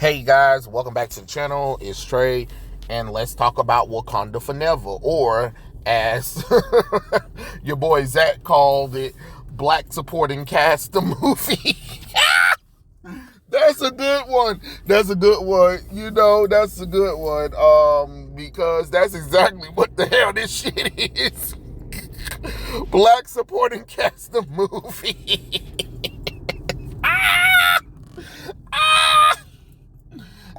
Hey guys, welcome back to the channel. It's Trey, and let's talk about Wakanda Forever, or as your boy Zach called it, Black Supporting Cast the movie. That's a good one. That's a good one. That's a good one. Because that's exactly what the hell this shit is. Black Supporting Cast the movie.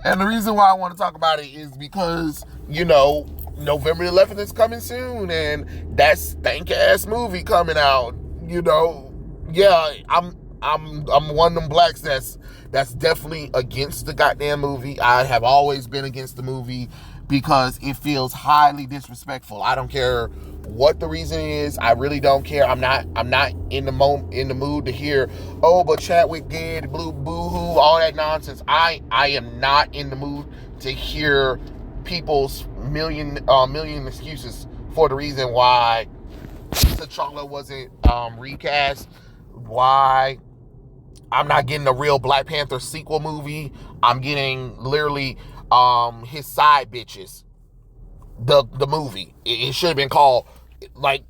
And the reason why I want to talk about it is because, November 11th is coming soon, and that stank ass movie coming out. Yeah, I'm one of them blacks that's definitely against the goddamn movie. I have always been against the movie because it feels highly disrespectful. I don't care what the reason is. I really don't care. I'm not in the mood to hear, oh, but Chadwick did boo-hoo, all that nonsense. I am not in the mood to hear people's million excuses for the reason why T'Challa wasn't recast, why I'm not getting a real Black Panther sequel movie. I'm getting literally his side bitches. The movie. It should have been called, like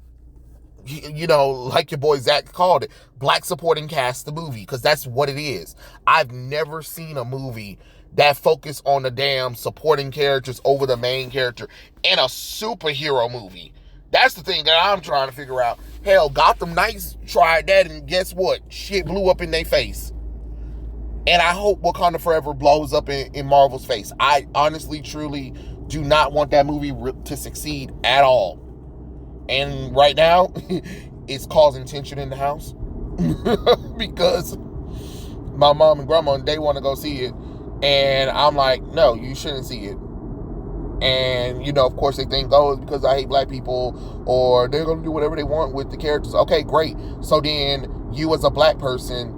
your boy Zach called it, Black Supporting Cast the movie, because that's what it is. I've never seen a movie that focused on the damn supporting characters over the main character in a superhero movie. That's the thing that I'm trying to figure out. Hell, Gotham Knights tried that, and guess what? Shit blew up in their face. And I hope Wakanda Forever blows up in Marvel's face. I honestly, truly do not want that movie to succeed at all. And right now, it's causing tension in the house. Because my mom and grandma, they want to go see it. And I'm like, no, you shouldn't see it. And, of course, they think, oh, it's because I hate black people, or they're going to do whatever they want with the characters. Okay, great. So then you as a black person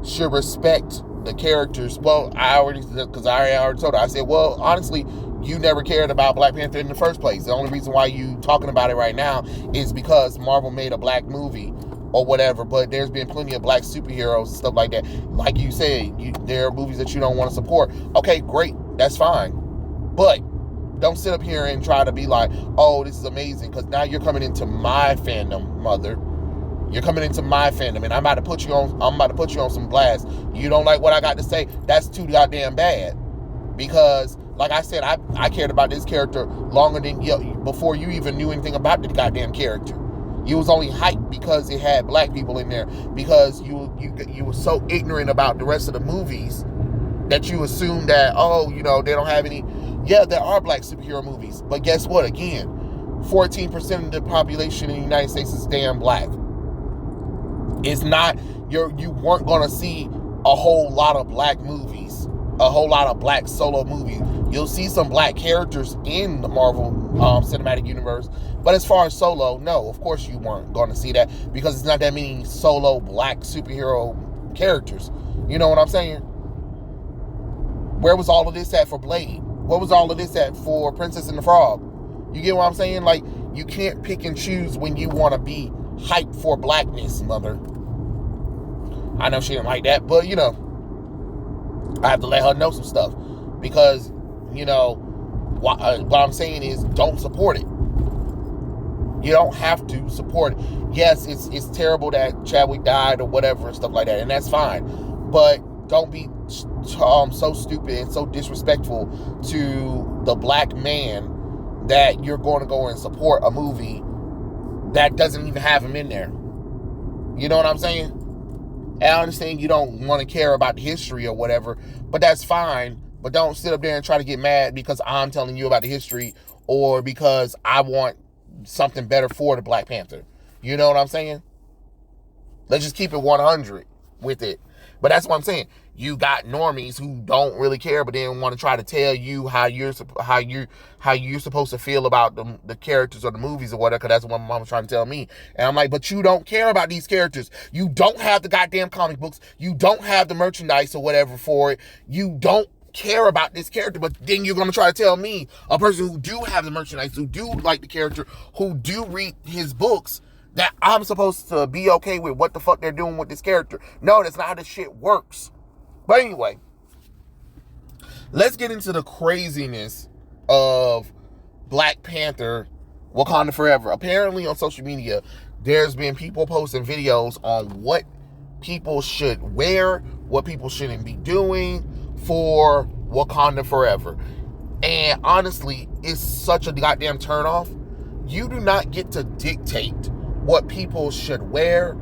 should respect the characters. Well, I already told her. I said, well, honestly, you never cared about Black Panther in the first place. The only reason why you talking about it right now is because Marvel made a black movie or whatever, but there's been plenty of black superheroes and stuff like that. Like you said, there are movies that you don't want to support. Okay, great. That's fine. But don't sit up here and try to be like, oh, this is amazing, because now you're coming into my fandom, mother. You're coming into my fandom, and I'm about to put you on some blast. You don't like what I got to say? That's too goddamn bad. Because, like I said, I cared about this character longer than before you even knew anything about the goddamn character. You was only hyped because it had black people in there, because you were so ignorant about the rest of the movies that you assumed that, oh, they don't have any. Yeah, there are black superhero movies, but guess what? Again, 14% of the population in the United States is damn black. It's not, you weren't going to see a whole lot of black movies, a whole lot of black solo movies. You'll see some black characters in the Marvel cinematic universe, but as far as solo, no, of course you weren't going to see that, because it's not that many solo black superhero characters. You know what I'm saying? Where was all of this at for Blade? What was all of this at for Princess and the Frog? You get what I'm saying? Like, you can't pick and choose when you want to be hyped for blackness, mother. I know she didn't like that, but, I have to let her know some stuff. Because, what I'm saying is, don't support it. You don't have to support it. Yes, it's terrible that Chadwick died or whatever and stuff like that, and that's fine. But don't be so stupid and so disrespectful to the black man that you're going to go and support a movie that doesn't even have him in there. You know what I'm saying? And I understand you don't want to care about the history or whatever, but that's fine. But don't sit up there and try to get mad because I'm telling you about the history, or because I want something better for the Black Panther. You know what I'm saying? Let's just keep it 100 with it. But that's what I'm saying. You got normies who don't really care, but then want to try to tell you how you're supposed to feel about the characters or the movies or whatever, because that's what my mom was trying to tell me. And I'm like, but you don't care about these characters. You don't have the goddamn comic books. You don't have the merchandise or whatever for it. You don't care about this character, but then you're going to try to tell me, a person who do have the merchandise, who do like the character, who do read his books, that I'm supposed to be okay with what the fuck they're doing with this character. No, that's not how this shit works. But anyway, let's get into the craziness of Black Panther Wakanda Forever. Apparently on social media, there's been people posting videos on what people should wear, what people shouldn't be doing for Wakanda Forever. And honestly, it's such a goddamn turnoff. You do not get to dictate what people should wear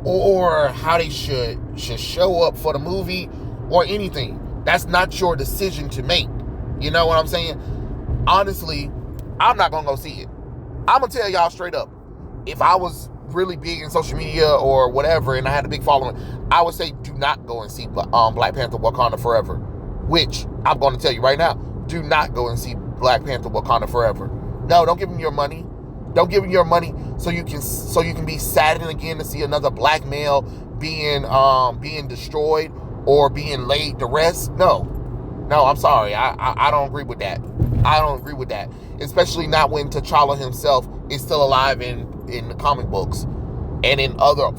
or how they should show up for the movie or anything. That's not your decision to make. You know what I'm saying? Honestly, I'm not gonna go see it. I'm gonna tell y'all straight up. If I was really big in social media or whatever and I had a big following, I would say do not go and see Black Panther Wakanda Forever. Which I'm gonna tell you right now, do not go and see Black Panther Wakanda Forever. No, don't give them your money. Don't give them your money so you can be saddened again to see another black male being destroyed or being laid to rest. No, I'm sorry. I don't agree with that. I don't agree with that. Especially not when T'Challa himself is still alive in the comic books and in other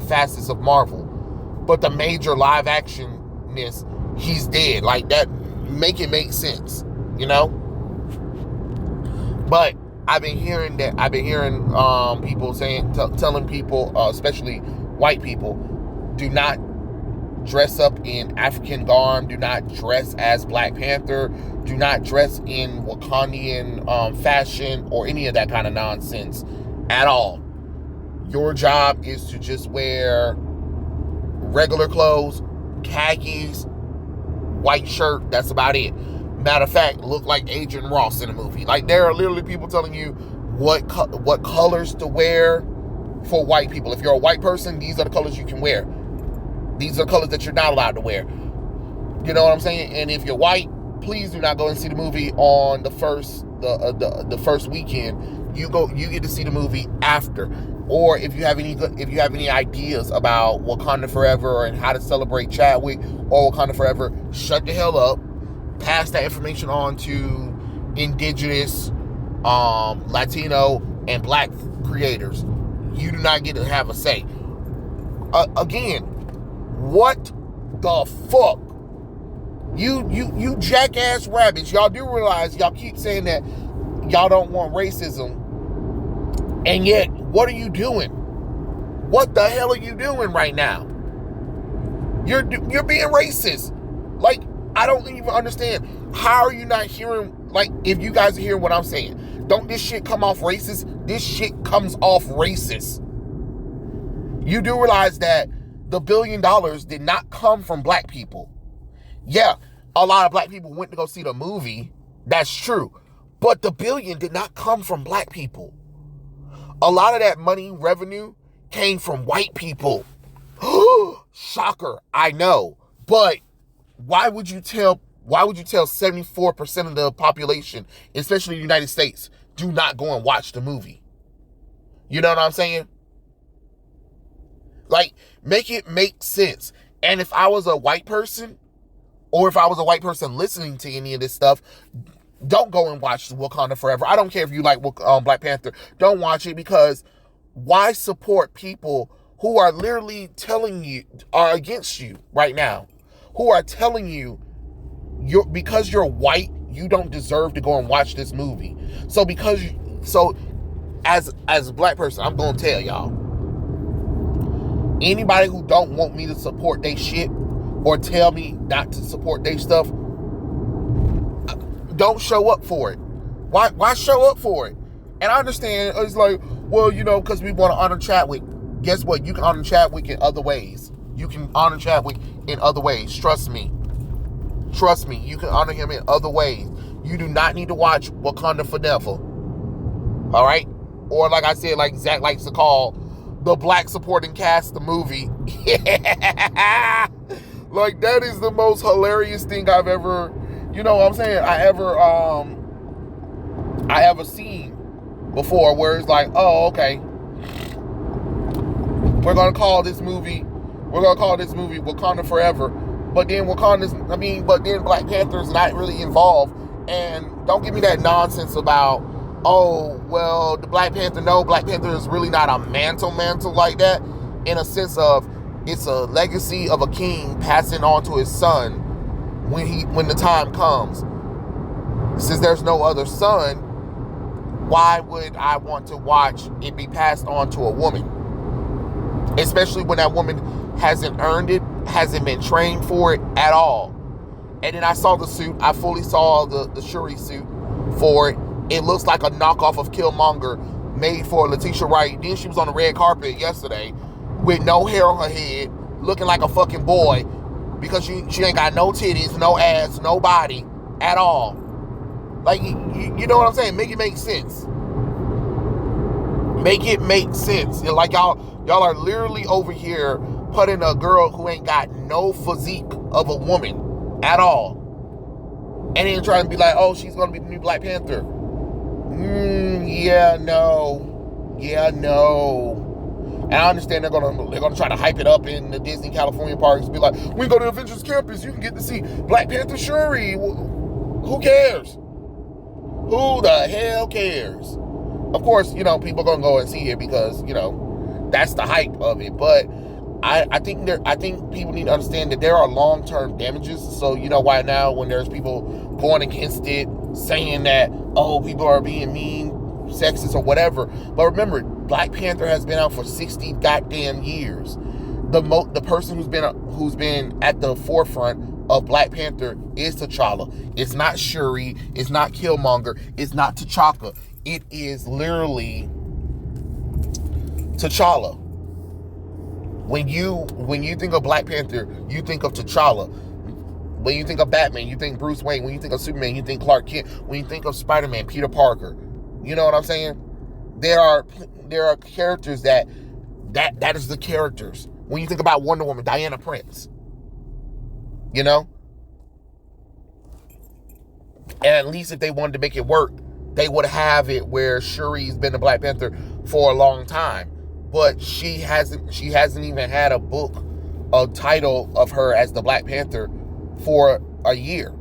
facets of Marvel. But the major live actionness, he's dead. Like that, make it make sense, you know? But I've been hearing people telling people, especially white people, do not dress up in African garb, do not dress as Black Panther, do not dress in Wakandian fashion or any of that kind of nonsense at all. Your job is to just wear regular clothes, khakis, white shirt, that's about it. Matter of fact, look like Agent Ross in a movie. Like, there are literally people telling you what colors to wear for white people. If you're a white person, these are the colors you can wear. These are the colors that you're not allowed to wear. You know what I'm saying? And if you're white, please do not go and see the movie on the first weekend. You get to see the movie after. Or if you have any ideas about Wakanda Forever and how to celebrate Chadwick or Wakanda Forever, shut the hell up. Pass that information on to indigenous, Latino, and black creators. You do not get to have a say. Again, what the fuck? You jackass rabbits. Y'all do realize y'all keep saying that y'all don't want racism, and yet what are you doing? What the hell are you doing right now? You're being racist. Like, I don't even understand. How are you not hearing, like, if you guys are hearing what I'm saying? Don't this shit come off racist? This shit comes off racist. You do realize that the $1 billion did not come from black people. Yeah, a lot of black people went to go see the movie. That's true. But the $1 billion did not come from black people. A lot of that money, revenue, came from white people. Shocker, I know. But why would you tell 74% of the population, especially the United States, do not go and watch the movie? You know what I'm saying? Like, make it make sense. And if I was a white person, or if I was a white person listening to any of this stuff, don't go and watch Wakanda Forever. I don't care if you like Black Panther. Don't watch it, because why support people who are literally telling you, are against you right now, who are telling you because you're white, you don't deserve to go and watch this movie. So as a black person, I'm going to tell y'all, anybody who don't want me to support their shit or tell me not to support their stuff, don't show up for it. Why show up for it? And I understand, it's like, well, because we want to honor Chadwick. Guess what? You can honor Chadwick in other ways. You can honor Chadwick in other ways. Trust me. You can honor him in other ways. You do not need to watch Wakanda Forever. All right? Or like I said, like Zach likes to call the black supporting cast the movie. Like, that is the most hilarious thing I've ever, I ever seen before, where it's like, oh, okay, we're gonna call this movie Wakanda Forever, but then Black Panther's not really involved. And don't give me that nonsense about, oh, well, the Black Panther is really not a mantle like that, in a sense of it's a legacy of a king passing on to his son. when the time comes. Since there's no other son, why would I want to watch it be passed on to a woman? Especially when that woman hasn't earned it, hasn't been trained for it at all. And then I saw the suit. I fully saw the Shuri suit for it. It looks like a knockoff of Killmonger made for Letitia Wright. Then she was on the red carpet yesterday with no hair on her head, looking like a fucking boy because she ain't got no titties, no ass, no body at all. Like, you know what I'm saying? Make it make sense. Make it make sense. Like y'all are literally over here putting a girl who ain't got no physique of a woman at all. And then trying to be like, oh, she's going to be the new Black Panther. Yeah, no. And I understand they're gonna try to hype it up in the Disney California parks. Be like, we go to Avengers Campus, you can get to see Black Panther Shuri. Who cares? Who the hell cares? Of course, people are gonna go and see it because that's the hype of it. But I think people need to understand that there are long-term damages. So why now when there's people going against it, saying that people are being mean, sexist, or whatever. But remember, Black Panther has been out for 60 goddamn years. The person who's been at the forefront of Black Panther is T'Challa. It's not Shuri. It's not Killmonger. It's not T'Chaka. It is literally T'Challa. When you think of Black Panther, you think of T'Challa. When you think of Batman, you think Bruce Wayne. When you think of Superman, you think Clark Kent. When you think of Spider-Man, Peter Parker. You know what I'm saying? There are characters that is the characters. When you think about Wonder Woman, Diana Prince. And at least if they wanted to make it work, they would have it where Shuri's been the Black Panther for a long time. But she hasn't even had a title of her as the Black Panther for a year.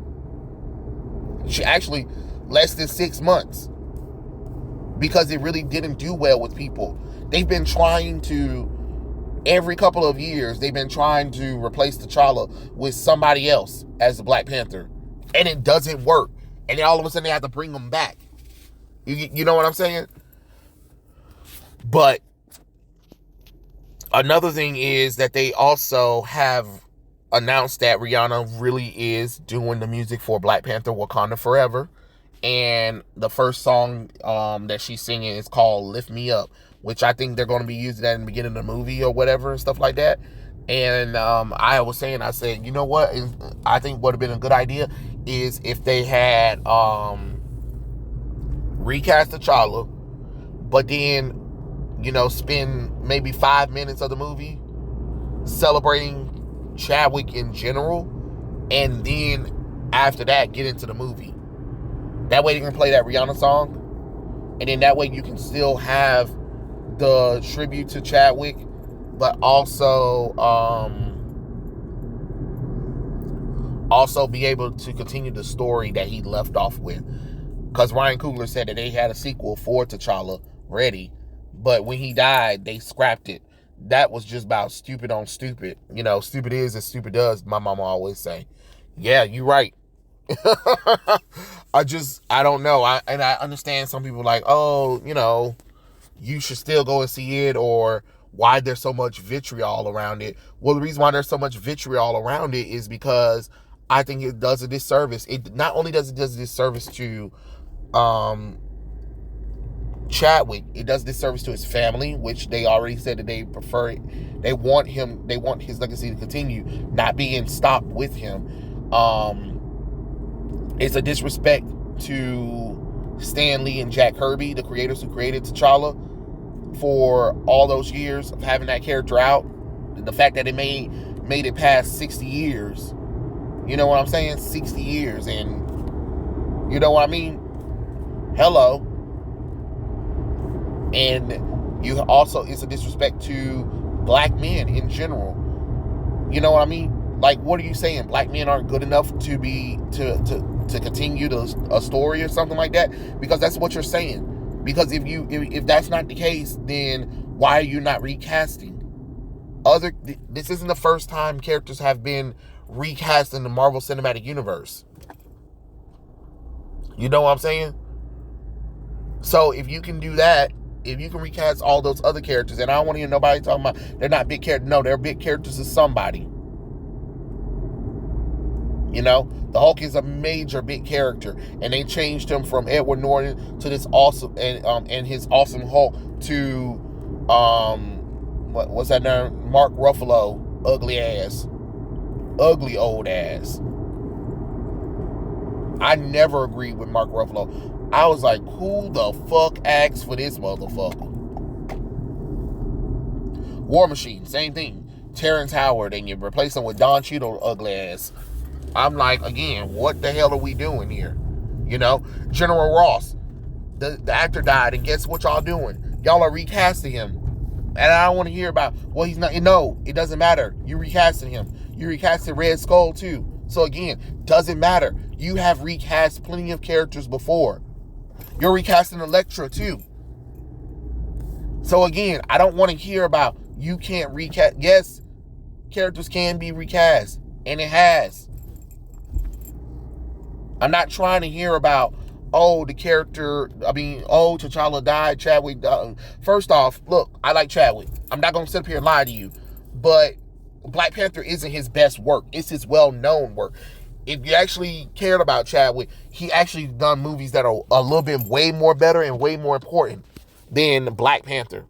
She actually less than 6 months. Because it really didn't do well with people. They've been trying to, every couple of years, they've been trying to replace T'Challa with somebody else as the Black Panther. And it doesn't work. And then all of a sudden they have to bring them back. You know what I'm saying? But another thing is that they also have announced that Rihanna really is doing the music for Black Panther Wakanda Forever. And the first song that she's singing is called Lift Me Up, which I think they're going to be using that in the beginning of the movie or whatever and stuff like that. And I said, you know what? I think would have been a good idea is if they had recast T'Challa, but then, spend maybe 5 minutes of the movie celebrating Chadwick in general, and then after that, get into the movie. That way you can play that Rihanna song, and then that way you can still have the tribute to Chadwick, but also be able to continue the story that he left off with. Because Ryan Coogler said that they had a sequel for T'Challa ready, but when he died, they scrapped it. That was just about stupid on stupid. Stupid is as stupid does, my mama always say. Yeah, you're right. I don't know. I understand some people like, you should still go and see it, or why there's so much vitriol around it. Well, the reason why there's so much vitriol around it is because I think it does a disservice. It not only does it a disservice to Chadwick, it does a disservice to his family, which they already said that they prefer it. They want his legacy to continue, not being stopped with him. It's a disrespect to Stan Lee and Jack Kirby, the creators who created T'Challa, for all those years of having that character out. The fact that it made it past 60 years. You know what I'm saying? 60 years. And you know what I mean? Hello. And you also, it's a disrespect to black men in general. You know what I mean? Like, what are you saying? Black men aren't good enough to continue a story or something like that? Because that's what you're saying. Because if that's not the case, then why are you not recasting This isn't the first time characters have been recast in the Marvel Cinematic Universe. You know what I'm saying? So if you can do that, if you can recast all those other characters, and I don't want to hear nobody talking about they're not big characters. No, they're big characters to somebody. You know, the Hulk is a major big character, and they changed him from Edward Norton to this awesome and his awesome Hulk to what's that name? Mark Ruffalo, ugly old ass. I never agreed with Mark Ruffalo. I was like, who the fuck asked for this motherfucker? War Machine, same thing. Terrence Howard, and you replace him with Don Cheadle, ugly ass. I'm like, again, what the hell are we doing here? You know, General Ross, the actor died, and guess what y'all doing? Y'all are recasting him. And I don't want to hear about, well, he's not. No, it doesn't matter. You recasting him. You recasted Red Skull too. So again, doesn't matter. You have recast plenty of characters before. You're recasting Elektra too. So again, I don't want to hear about you can't recast. Yes, characters can be recast, and it has. I'm not trying to hear about, T'Challa died, Chadwick died. First off, look, I like Chadwick. I'm not going to sit up here and lie to you. But Black Panther isn't his best work. It's his well-known work. If you actually cared about Chadwick, he actually done movies that are a little bit way more better and way more important than Black Panther.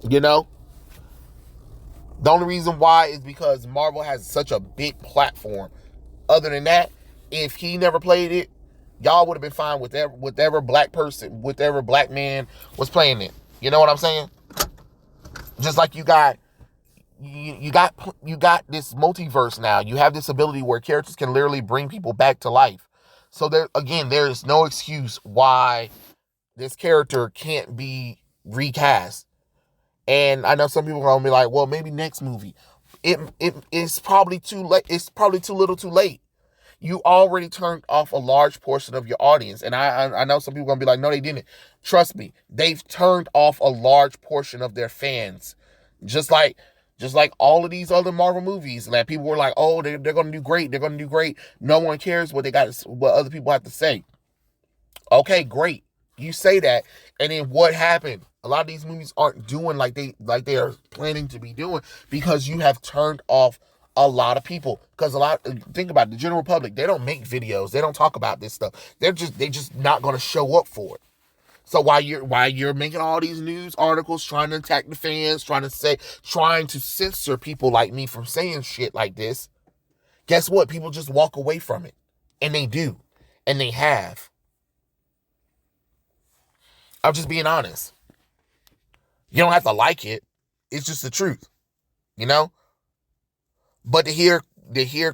You know? The only reason why is because Marvel has such a big platform. Other than that, if he never played it, y'all would have been fine with whatever black man was playing it. You know what I'm saying? Just like you got this multiverse now. You have this ability where characters can literally bring people back to life. So there is no excuse why this character can't be recast. And I know some people are gonna be like, well, maybe next movie. It's probably too late. It's probably too little too late. You already turned off a large portion of your audience. And I know some people are going to be like, no, they didn't. Trust me, they've turned off a large portion of their fans. Just like all of these other Marvel movies that people were like, oh, they're going to do great. They're going to do great. No one cares what other people have to say. Okay, great. You say that. And then what happened? A lot of these movies aren't doing like they are planning to be doing because you have turned off a lot of people. Because think about it, the general public, they don't make videos, they don't talk about this stuff. They just not going to show up for it. So while you're making all these news articles, trying to attack the fans, trying to censor people like me from saying shit like this, guess what? People just walk away from it, and they do, and they have. I'm just being honest. You don't have to like it. It's just the truth, you know. But to hear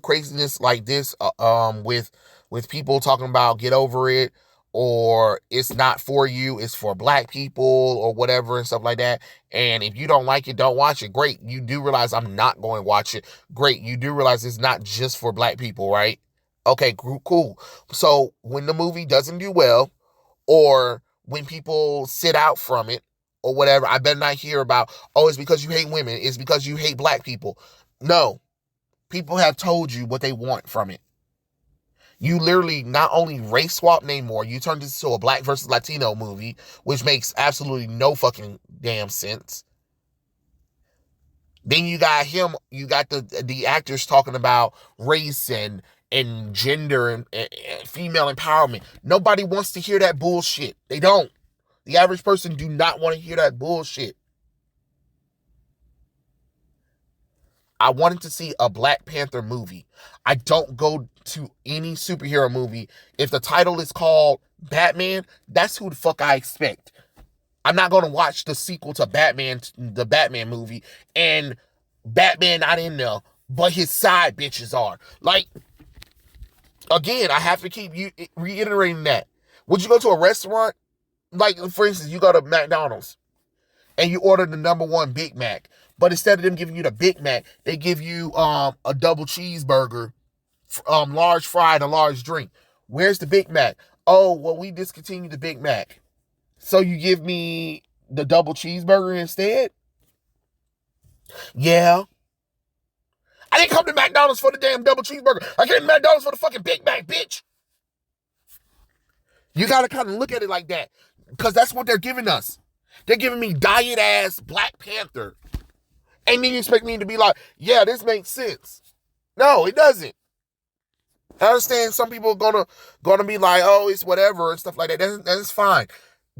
craziness like this, with people talking about get over it, or it's not for you, it's for black people, or whatever and stuff like that. And if you don't like it, don't watch it. Great, you do realize I'm not going to watch it. Great, you do realize it's not just for black people, right? Okay, cool. So when the movie doesn't do well, or when people sit out from it, or whatever, I better not hear about, oh, it's because you hate women, it's because you hate black people. No. People have told you what they want from it. You literally not only race swap Namor, you turned this into a black versus Latino movie, which makes absolutely no fucking damn sense. Then you got the actors talking about race and gender and female empowerment. Nobody wants to hear that bullshit. They don't. The average person do not want to hear that bullshit. I wanted to see a Black Panther movie. I don't go to any superhero movie. If the title is called Batman, that's who the fuck I expect. I'm not going to watch the sequel to the Batman movie, and Batman not in there, but his side bitches are. Like, again, I have to keep reiterating that. Would you go to a restaurant? Like, for instance, you go to McDonald's, and you order the number one Big Mac. But instead of them giving you the Big Mac, they give you a double cheeseburger, large fry, and a large drink. Where's the Big Mac? Oh, well, we discontinued the Big Mac. So you give me the double cheeseburger instead? Yeah. I didn't come to McDonald's for the damn double cheeseburger. I came to McDonald's for the fucking Big Mac, bitch. You gotta kind of look at it like that. Because that's what they're giving us. They're giving me diet-ass Black Panther. And then you expect me to be like, yeah, this makes sense. No, it doesn't. I understand some people are gonna be like, oh, it's whatever and stuff like that. That's fine.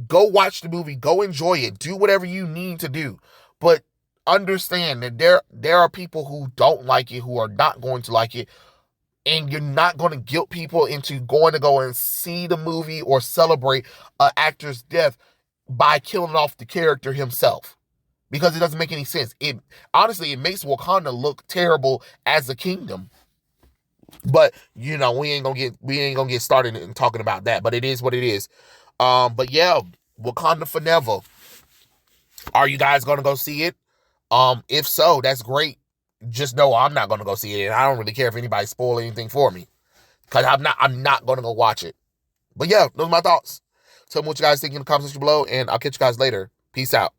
Go watch the movie. Go enjoy it. Do whatever you need to do. But understand that there are people who don't like it, who are not going to like it, and you're not going to guilt people into going to go and see the movie or celebrate an actor's death by killing off the character himself. Because it doesn't make any sense. It honestly, it makes Wakanda look terrible as a kingdom. But we ain't gonna get started in talking about that. But it is what it is. But yeah, Wakanda Forever. Are you guys gonna go see it? If so, that's great. Just know I'm not gonna go see it, and I don't really care if anybody spoil anything for me, because I'm not gonna go watch it. But yeah, those are my thoughts. Tell me what you guys think in the comment section below, and I'll catch you guys later. Peace out.